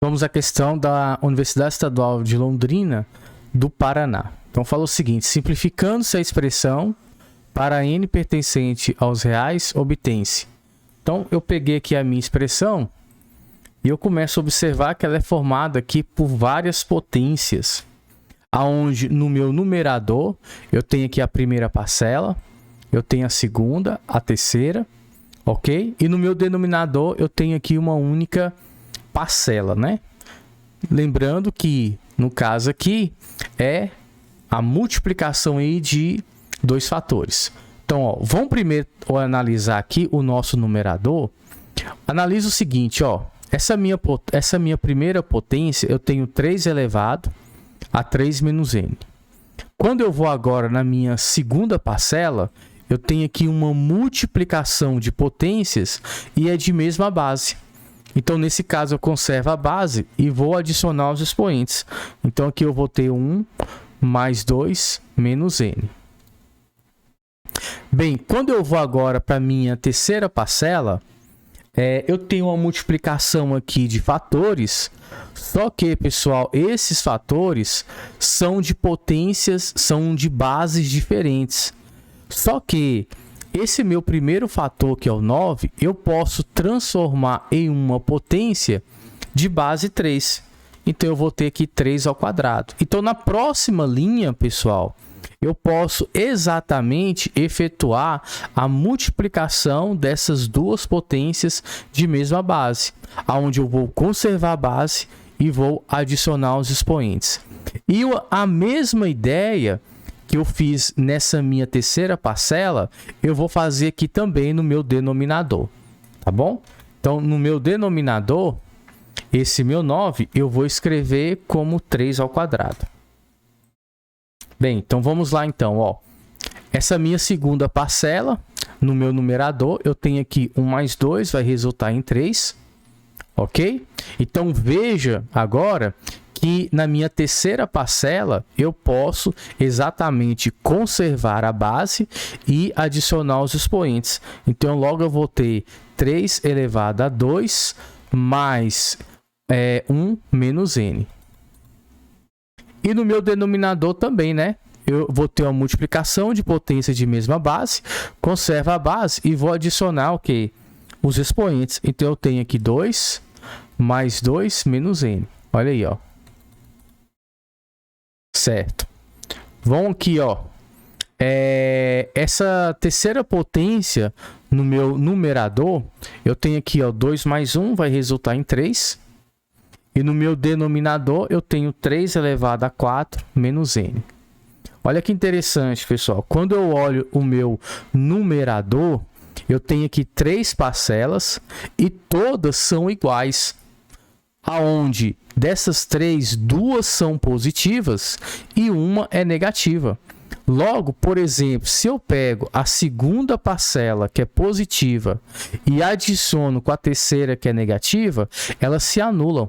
Vamos à questão da Universidade Estadual de Londrina, do Paraná. Então, fala o seguinte: simplificando-se a expressão, para n pertencente aos reais, obtém-se. Então, eu peguei aqui a minha expressão e eu começo a observar que ela é formada aqui por várias potências, aonde no meu numerador eu tenho aqui a primeira parcela, eu tenho a segunda, a terceira, ok? E no meu denominador eu tenho aqui uma única parcela, né? Lembrando que no caso aqui é a multiplicação aí de dois fatores. Então, ó, vamos primeiro analisar aqui o nosso numerador. Analisa o seguinte, ó, essa minha primeira potência eu tenho 3 elevado a 3 menos n. Quando eu vou agora na minha segunda parcela, eu tenho aqui uma multiplicação de potências e é de mesma base. Então, nesse caso, eu conservo a base e vou adicionar os expoentes. Então, aqui eu vou ter 1 mais 2 menos n. Bem, quando eu vou agora para a minha terceira parcela, eu tenho uma multiplicação aqui de fatores, só que, pessoal, esses fatores são de potências, são de bases diferentes. Só que esse meu primeiro fator, que é o 9, eu posso transformar em uma potência de base 3. Então, eu vou ter aqui 3 ao quadrado. Então, na próxima linha, pessoal, eu posso exatamente efetuar a multiplicação dessas duas potências de mesma base, onde eu vou conservar a base e vou adicionar os expoentes. E a mesma ideia que eu fiz nessa minha terceira parcela, eu vou fazer aqui também no meu denominador, tá bom? Então, no meu denominador, esse meu 9, eu vou escrever como 3 ao quadrado. Bem, então vamos lá então, ó. Essa minha segunda parcela, no meu numerador, eu tenho aqui 1 mais 2, vai resultar em 3, ok? Então, veja agora que na minha terceira parcela eu posso exatamente conservar a base e adicionar os expoentes. Então, logo eu vou ter 3 elevado a 2 mais 1 menos n. E no meu denominador também, né? Eu vou ter uma multiplicação de potência de mesma base, conservo a base e vou adicionar o quê? Os expoentes. Então, eu tenho aqui 2 mais 2 menos n. Olha aí, ó. Certo. Vamos aqui, ó. Essa terceira potência no meu numerador, eu tenho aqui, ó, 2 mais 1 vai resultar em 3. E no meu denominador, eu tenho 3 elevado a 4 menos n. Olha que interessante, pessoal. Quando eu olho o meu numerador, eu tenho aqui 3 parcelas e todas são iguais. Aonde dessas 3, 2 são positivas e uma é negativa. Logo, por exemplo, se eu pego a segunda parcela, que é positiva, e adiciono com a terceira, que é negativa, elas se anulam.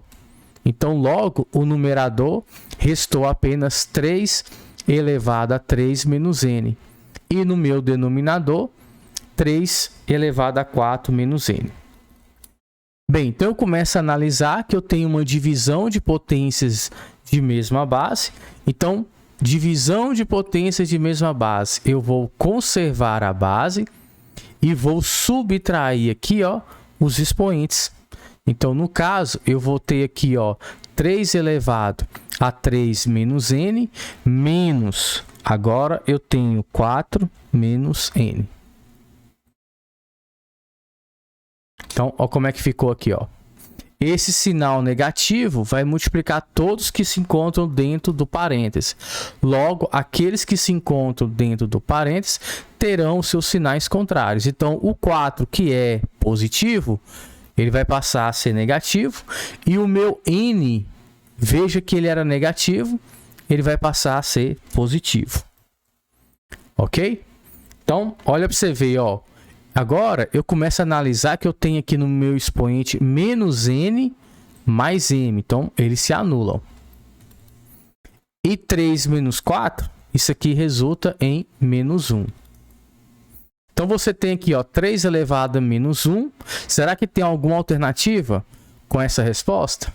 Então, logo, o numerador restou apenas 3 elevado a 3 menos n. E no meu denominador, 3 elevado a 4 menos n. Bem, então eu começo a analisar que eu tenho uma divisão de potências de mesma base. Então, divisão de potências de mesma base, eu vou conservar a base e vou subtrair aqui, ó, os expoentes. Então, no caso, eu vou ter aqui, ó, 3 elevado a 3 menos n, menos, agora eu tenho 4 menos n. Então, ó como é que ficou aqui, ó. Esse sinal negativo vai multiplicar todos que se encontram dentro do parêntese. Logo, aqueles que se encontram dentro do parêntese terão os seus sinais contrários. Então, o 4, que é positivo, ele vai passar a ser negativo. E o meu n, veja que ele era negativo, ele vai passar a ser positivo. Ok? Então, olha para você ver, ó. Agora, eu começo a analisar que eu tenho aqui no meu expoente menos n mais m. Então, eles se anulam. E 3 menos 4, isso aqui resulta em menos 1. Então, você tem aqui, ó, 3 elevado a menos 1. Será que tem alguma alternativa com essa resposta?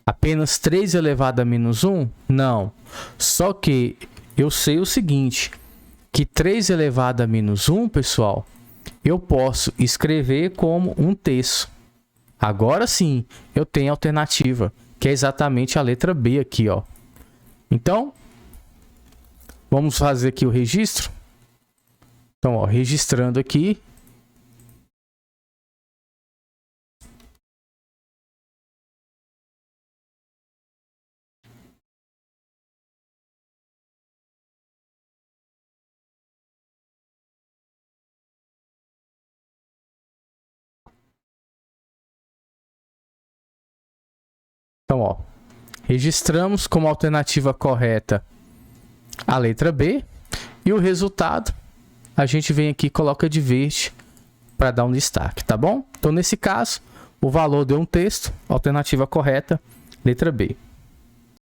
Apenas 3 elevado a menos 1? Não. Só que eu sei o seguinte, que 3 elevado a menos 1, pessoal, eu posso escrever como 1/3. Agora sim, eu tenho a alternativa, que é exatamente a letra B aqui, ó. Então, vamos fazer aqui o registro. Então, ó, registrando aqui. Então, ó, registramos como alternativa correta a letra B e o resultado a gente vem aqui e coloca de verde para dar um destaque, tá bom? Então, nesse caso, o valor deu 1/3, alternativa correta, letra B.